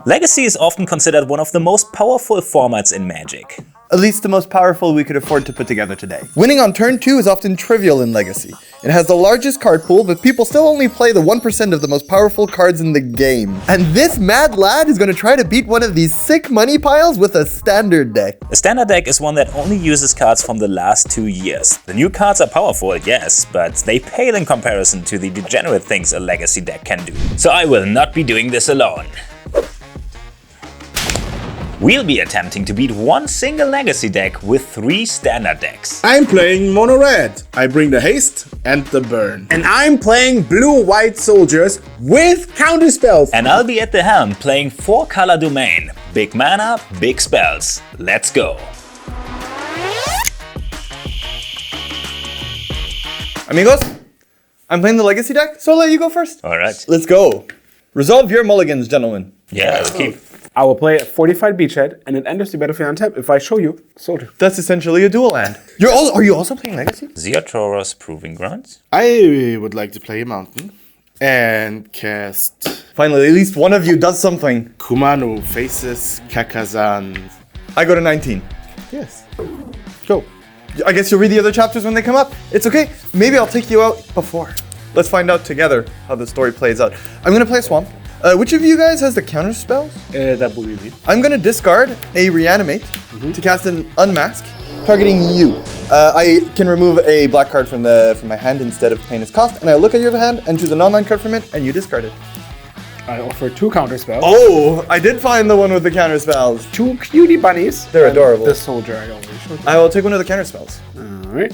Legacy is often considered one of the most powerful formats in Magic. At least the most powerful we could afford to put together today. Winning on turn 2 is often trivial in Legacy. It has the largest card pool, but people still only play the 1% of the most powerful cards in the game. And this mad lad is going to try to beat one of these sick money piles with a standard deck. A standard deck is one that only uses cards from the last 2 years. The new cards are powerful, yes, but they pale in comparison to the degenerate things a Legacy deck can do. So I will not be doing this alone. We'll be attempting to beat one single Legacy deck with 3 standard decks. I'm playing mono red. I bring the haste and the burn. And I'm playing blue-white soldiers with counterspells. And I'll be at the helm playing 4-color domain. Big mana, big spells. Let's go. Amigos, I'm playing the Legacy deck, so I'll let you go first. Alright. Let's go. Resolve your mulligans, gentlemen. Yeah, let's keep. I will play a fortified beachhead, and it enters the battlefield on tap if I show you soldier. That's essentially a dual land. Are you also playing Legacy? Ziatora's Proving Grounds. I would like to play a mountain and cast Finally, at least one of you does something. Kumano faces Kakazan. I go to 19. Yes. Go. I guess you'll read the other chapters when they come up. It's okay. Maybe I'll take you out before. Let's find out together how the story plays out. I'm going to play Swamp. Which of you guys has the counter spells? That will be me. I'm going to discard a Reanimate to cast an Unmask, targeting you. I can remove a black card from my hand instead of paying its cost, and I look at your hand and choose a non-land card from it, and you discard it. I offer 2 counter spells. Oh, I did find the one with the counter spells. 2 cutie bunnies. They're adorable. The soldier I always showed you. I will take one of the counter spells. Alright.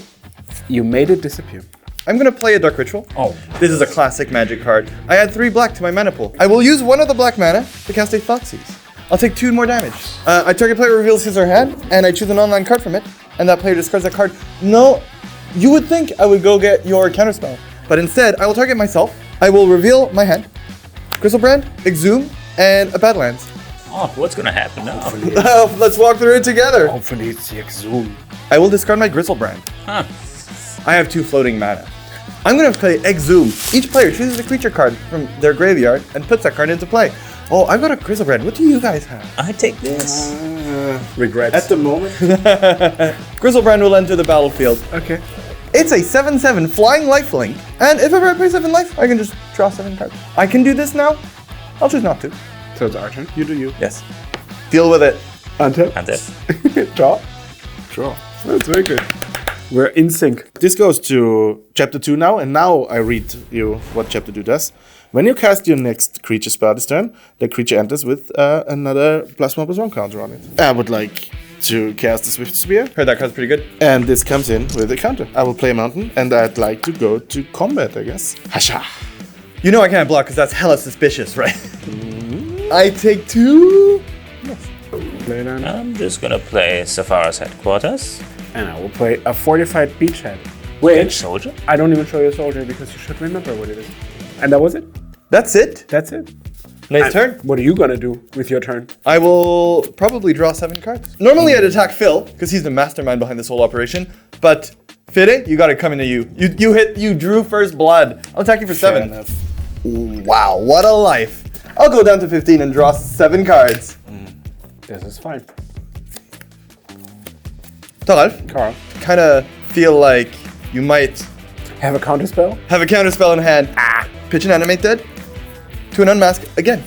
You made it disappear. I'm going to play a Dark Ritual. Oh. This is a classic Magic card. I add 3 black to my mana pool. I will use one of the black mana to cast a Thoughtseize. I'll take 2 more damage. I target player reveals his or her hand, and I choose an online card from it, and that player discards that card. No, you would think I would go get your counterspell, but instead I will target myself. I will reveal my hand, Griselbrand, Exhume, and a Badlands. Oh, what's gonna happen now? Let's walk through it together. Hopefully it's the Exhume. I will discard my Griselbrand. Huh. I have 2 floating mana. I'm going to play Exhume. Each player chooses a creature card from their graveyard and puts that card into play. Oh, I've got a Griselbrand. What do you guys have? I take this. Regrets. At the moment. Griselbrand will enter the battlefield. Okay. It's a 7/7 flying lifelink, and if ever I play 7 life, I can just draw 7 cards. I can do this now. I'll choose not to. So it's our turn. You do you. Yes. Deal with it. Untap. And that. Draw. Draw. That's very good. We're in sync. This goes to chapter 2 now, and now I read you what chapter 2 does. When you cast your next creature spell this turn, the creature enters with another +1/+1 counter on it. I would like to cast the Swift Spear, Heard that card's pretty good. and this comes in with a counter. I will play a mountain, and I'd like to go to combat, I guess. Hasha! You know I can't block because that's hella suspicious, right? I take 2. Play down. I'm just gonna play Safara's Headquarters. And I will play a fortified beachhead. Which Soldier? I don't even show you a soldier because you should remember what it is. And that was it. That's it. That's it. Nice turn. What are you gonna do with your turn? I will probably draw 7 cards. Normally I'd attack Phil, because he's the mastermind behind this whole operation. But Fide, you gotta come into you. You drew first blood. I'll attack you for 7. Fair enough. Wow, what a life. I'll go down to 15 and draw 7 cards. This is fine. Toralf, Carl. kinda feel like you might Have a counter spell? have a counterspell in hand. Pitch an animate dead to an unmask again.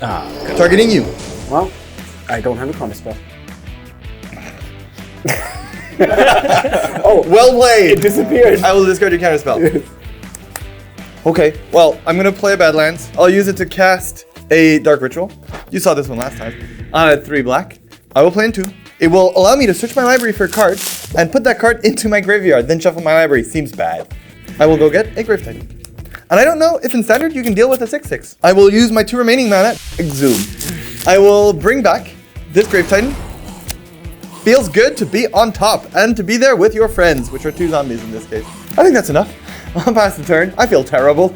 Targeting you. Well, I don't have a counter spell. Well played. It disappeared. I will discard your counterspell. Okay, well, I'm gonna play a Badlands. I'll use it to cast a Dark Ritual. You saw this one last time. On a 3 black. I will play in 2. It will allow me to search my library for a card and put that card into my graveyard, then shuffle my library. Seems bad. I will go get a Grave Titan. And I don't know if in Standard you can deal with a 6/6. I will use my 2 remaining mana, Exhume. I will bring back this Grave Titan. Feels good to be on top and to be there with your friends, which are 2 zombies in this case. I think that's enough. I'll pass the turn. I feel terrible.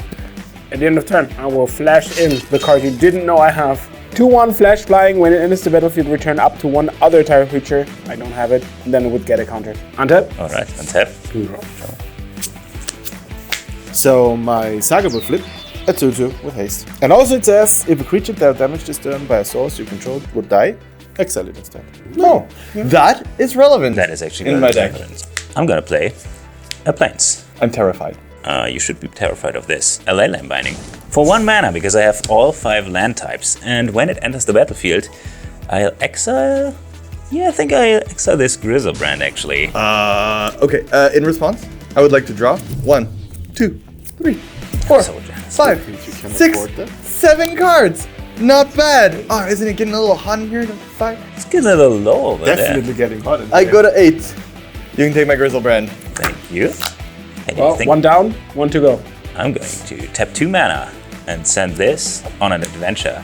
At the end of turn, I will flash in the card you didn't know I have. 2/1 flash flying. When it enters the battlefield, return up to 1 other type creature. I don't have it. And then it would get a counter. Untap. Alright, untap. So my Saga will flip, A 2/2 with haste. And also it says, if a creature dealt damage this turn by a source you control would die, exile it instead. Oh, that is relevant. That is actually in very my deck. relevant. I'm gonna play a Plains. I'm terrified. You should be terrified of this. A Leyline Binding. For 1 mana, because I have all 5 land types, and when it enters the battlefield, I'll exile... Yeah, I think I exile this Grizzlebrand, actually. Okay, in response, I would like to draw 1, 2, 3, 4, So generous. 5, can 6, afford that. 7 cards. Not bad. Oh, isn't it getting a little hot in here? 5. It's getting a little low over Definitely getting hot. I go to 8. You can take my Grizzlebrand. there. Thank you. And Well, you think 1 down, 1 to go. I'm going to tap 2 mana and send this on an adventure.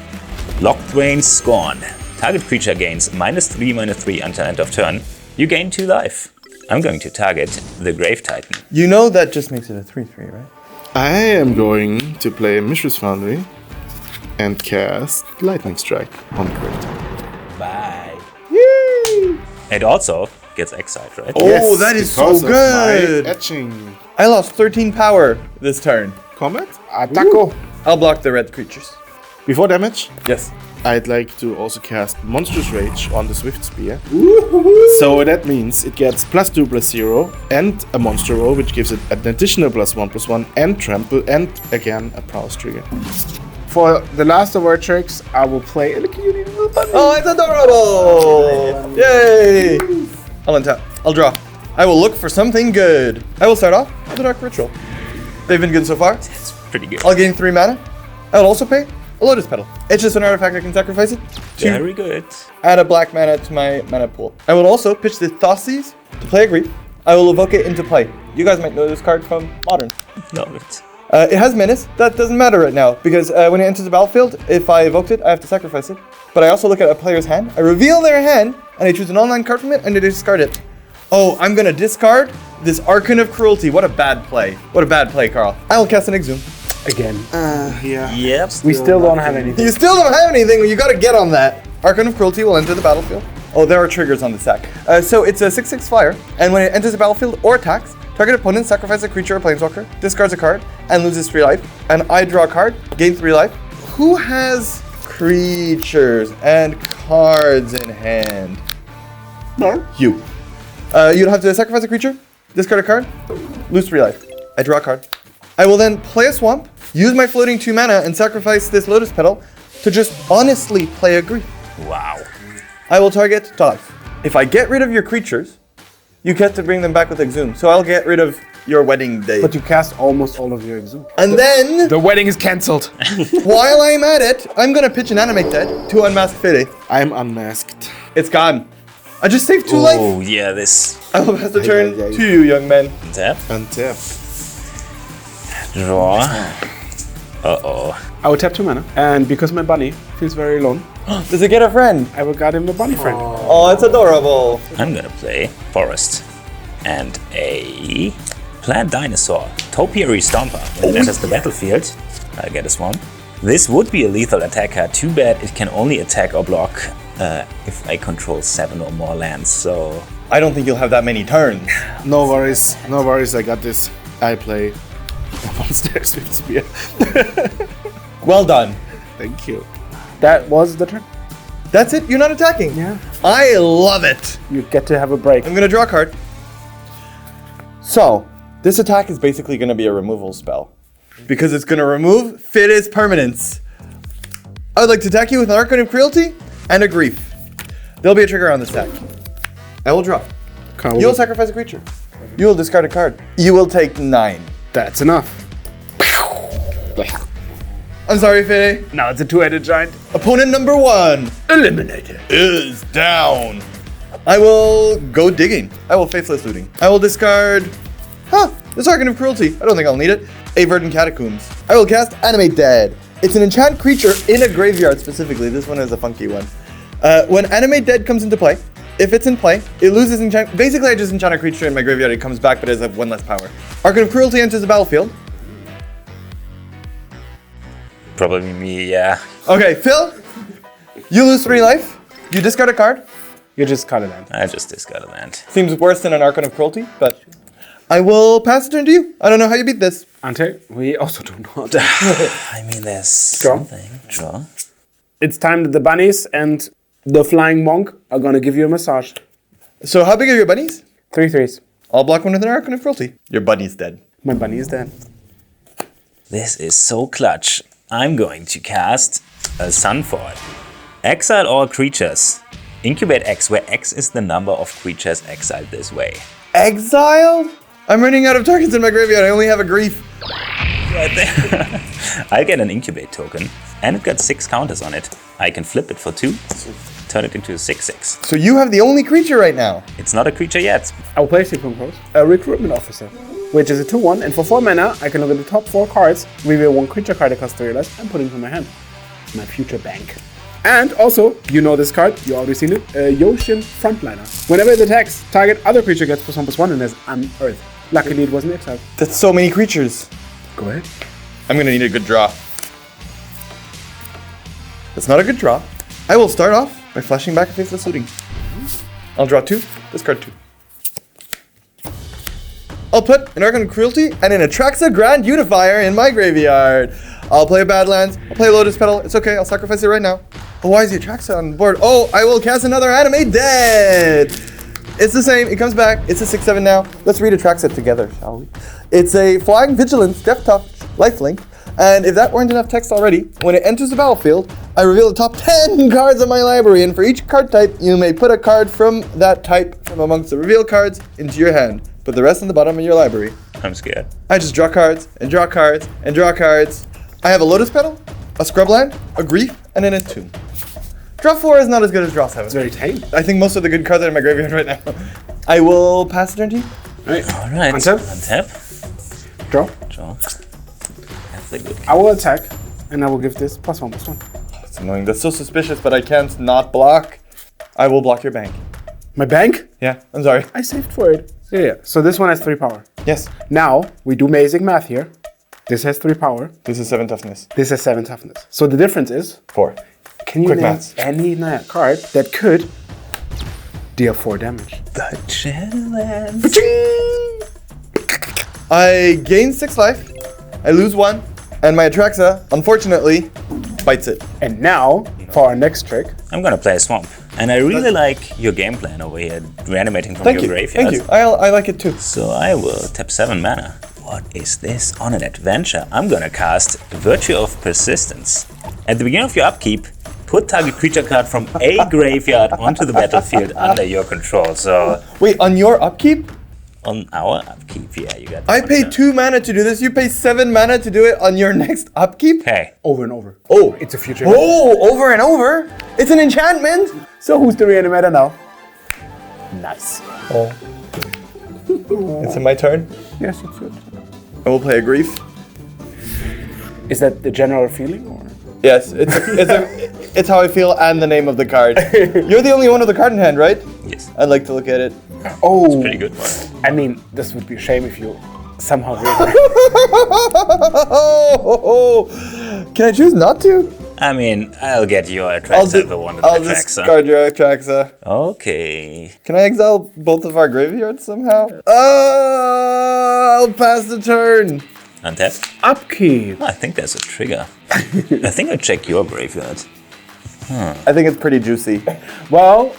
Lockthwain's Scorn. Target creature gains -3/-3 until end of turn. You gain 2 life. I'm going to target the Grave Titan. You know that just makes it a 3/3, right? I am going to play Mishra's Foundry and cast Lightning Strike on the Grave Titan. Bye. It also gets exiled, right? Oh, that is so because of good. my etching. I lost 13 power this turn. Combat? Attacco. I'll block the red creatures. Before damage, Yes. I'd like to also cast Monstrous Rage on the Swift Spear. So that means it gets +2/+0 and a monster roll, which gives it an additional +1/+1 and trample and again a prowess trigger. For the last of our tricks, I will play a cutie little bunny. Oh, it's adorable! Yay! I'll untap. I'll draw. I will look for something good. I will start off with a Dark Ritual. They've been good so far. It's pretty good. I'll gain 3 mana. I'll also pay a Lotus Petal. It's just an artifact I can sacrifice it to Very good. add a black mana to my mana pool. I will also pitch the Thoughtseas to play a Grief. I will evoke it into play. You guys might know this card from Modern. No, it's It has Menace. That doesn't matter right now because when it enters the battlefield, if I evoked it, I have to sacrifice it. But I also look at a player's hand. I reveal their hand, and I choose an online card from it, and I discard it. Oh, I'm gonna discard this Archon of Cruelty. What a bad play. What a bad play, Carl. I will cast an Exhume. Again. Yeah. Yep. We still don't have anything. You still don't have anything. You gotta get on that. Archon of Cruelty will enter the battlefield. Oh, there are triggers on the sack. So it's a 6/6 flyer, and when it enters the battlefield or attacks, target opponent sacrifices a creature or planeswalker, discards a card, and loses 3 life. And I draw a card, gain 3 life. Who has creatures and cards in hand? No. You. You'd have to sacrifice a creature, discard a card, lose 3 life. I draw a card. I will then play a swamp, use my floating 2 mana, and sacrifice this Lotus Petal to just honestly play a Grief. Wow. I will target life. If I get rid of your creatures, you get to bring them back with Exhume. So I'll get rid of your wedding day. But you cast almost all of your exhume. And then, The wedding is cancelled. while I'm at it, I'm gonna pitch an Animate Dead to unmask Fide. I'm unmasked. It's gone. I just saved 2 life. Oh, yeah, this. I will pass the turn Ay, ay, ay. to you, young man. Tap. Untap. Draw. Uh-oh. I will tap 2 mana, and because my bunny feels very alone, Does it get a friend? I will guard him the bunny friend. Oh, it's adorable. I'm gonna play Forest. And a Plant Dinosaur. Topiary Stomper. When it enters the battlefield, I'll get a Swamp. This would be a lethal attack card. Too bad it can only attack or block if I control 7 or more lands, so... I don't think you'll have that many turns. No worries. No worries. I got this. I play a monster Swift Spear. Well done. Thank you. That was the turn. That's it? You're not attacking? Yeah. I love it. You get to have a break. I'm gonna draw a card. So, this attack is basically gonna be a removal spell. Because it's gonna remove Fide's permanence. I would like to attack you with an Archon of Cruelty and a Grief. There'll be a trigger on this attack. I will draw. Carl, You will sacrifice a creature. You will discard a card. You will take 9. That's enough. I'm sorry, Fide. Now it's a 2-headed giant. Opponent number 1 Eliminated. is down. I will go digging. I will Faithless Looting. I will discard... this Archon of Cruelty. I don't think I'll need it. A Verdant Catacombs. I will cast Animate Dead. It's an enchant creature in a graveyard specifically. This one is a funky one. When Animate Dead comes into play, if it's in play, it loses enchant. Basically, I just enchant a creature in my graveyard. It comes back, but it has 1 less power. Archon of Cruelty enters the battlefield. Probably me, yeah. Okay, Phil, you lose 3 life. You discard a card. You just cut it out. I just discard a land. Seems worse than an Archon of Cruelty, but I will pass the turn to you. I don't know how you beat this. Ante, we also do not. I mean, there's Draw. something. Draw. It's time that the bunnies and the flying monk are gonna give you a massage. So how big are your bunnies? 3 3s. I'll block one with an Arcane of Cruelty. Your bunny's dead. My bunny is dead. This is so clutch. I'm going to cast a Sunfall. Exile all creatures. Incubate X, where X is the number of creatures exiled this way. Exiled? I'm running out of targets in my graveyard. I only have a grief. Right there. I get an Incubate token, and it got 6 counters on it. I can flip it for 2, turn it into a 6/6. So you have the only creature right now. It's not a creature yet. I will play Sequin Pros, a recruitment officer, which is a 2/1, and for 4 mana, I can look at the top 4 cards, reveal 1 creature card that costs 3 less, and put it into my hand. My future bank. And also, you know this card, you already seen it, Yoshin Frontliner. Whenever it attacks, target other creature gets +1/+1 and there's unearthed. Luckily, it wasn't exiled. That's so many creatures. Go ahead. I'm gonna need a good draw. That's not a good draw. I will start off by flashing back a Faithless Looting. I'll draw 2, discard 2. I'll put an Arcane of Cruelty and an Atraxa Grand Unifier in my graveyard. I'll play a Badlands, I'll play Lotus Petal, it's okay, I'll sacrifice it right now. Oh, why is the Atraxa on the board? Oh, I will cast another Animate Dead! It's the same, it comes back, it's a 6/7 now. Let's read Atraxa together, shall we? It's a Flying Vigilance, Death Touch, Lifelink, and if that weren't enough text already, when it enters the battlefield, I reveal the top 10 cards of my library, and for each card type, you may put a card from that type from amongst the revealed cards into your hand. Put the rest in the bottom of your library. I'm scared. I just draw cards, and draw cards, and draw cards. I have a Lotus Petal, a Scrubland, a Grief, and an Entomb. Draw 4 is not as good as draw 7. It's very tame. I think most of the good cards are in my graveyard right now. I will pass the turn to you. Right. Alright. Untap. Untap. Draw. Draw. That's the good. I will attack, and I will give this +1/+1. That's annoying. That's so suspicious, but I can't not block. I will block your bank. My bank? Yeah, I'm sorry. I saved for it. Yeah. So this one has 3 power. Yes, Now, we do basic math here. This has 3 power. this is 7 toughness. This has 7 toughness. So the difference is, 4. can you Quick name maths. any card that could deal 4 damage? The challenge. I gain 6 life, I lose 1, and my Atraxa, unfortunately, bites it. And now, for our next trick, I'm gonna play a Swamp. And I really like your game plan over here, reanimating from Thank your you, graveyard. thank you. I like it too. So I will tap 7 mana. What is this? On an adventure, I'm gonna cast Virtue of Persistence. At the beginning of your upkeep, put target creature card from a graveyard onto the battlefield under your control. So Wait, on your upkeep? on our upkeep, yeah, you got. I pay 2 mana to do this, you pay 7 mana to do it on your next upkeep? Hey, over and over. Oh, It's a future. Oh, over and over? It's an enchantment? So who's the reanimator now? Nice. Oh. It's in my turn. Yes, it's good. I will play a Grief. Is that the general feeling, or? Yes, it's how I feel and the name of the card. You're the only one with the card in hand, right? yes, I'd like to look at it. Oh, pretty good one. I mean, this would be a shame if you somehow Can I choose not to? I mean, I'll get your I'll, Atraxa, the one I'll that Atraxa. discard your Atraxa. Okay. Can I exile both of our graveyards somehow? I'll pass the turn. Untap. upkeep. I think there's a trigger. I think I'll check your graveyard. I think it's pretty juicy. Well,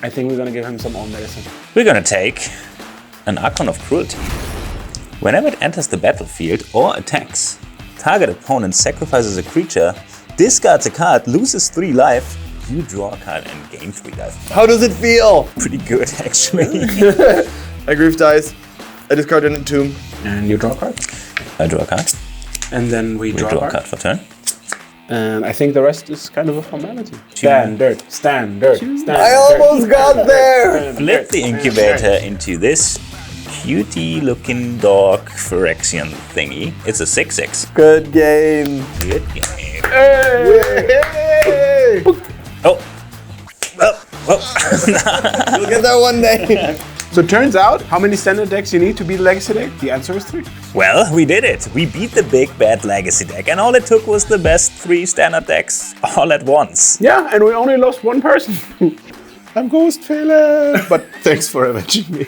I think we're gonna give him some own medicine. We're gonna take an Archon of Cruelty. Whenever it enters the battlefield or attacks, target opponent sacrifices a creature, discards a card, loses 3 life, you draw a card and gain 3 life. How does it feel? Pretty good, actually. I Grief dies. I discard an Entomb. And you draw a card. I draw a card. And then we We draw, draw a card for turn. And I think the rest is kind of a formality. Standard. I almost got there! Flip the incubator into this cutie looking dog Phyrexian thingy. It's a 6/6. Good game. Good game. Hey! Oh. Oh. You'll get that one day. So it turns out, how many standard decks you need to beat a legacy deck? The answer is 3. Well, we did it. We beat the big bad legacy deck, and all it took was the best 3 standard decks all at once. Yeah, and we only lost 1 person. I'm Ghost Philip! But thanks for avenging me.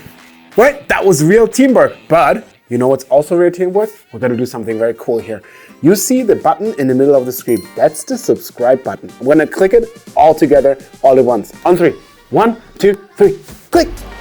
Right? That was real teamwork. But you know what's also real teamwork? We're gonna do something very cool here. You see the button in the middle of the screen. That's the subscribe button. I'm gonna click it all together, all at once. On 3. 1, 2, 3, click!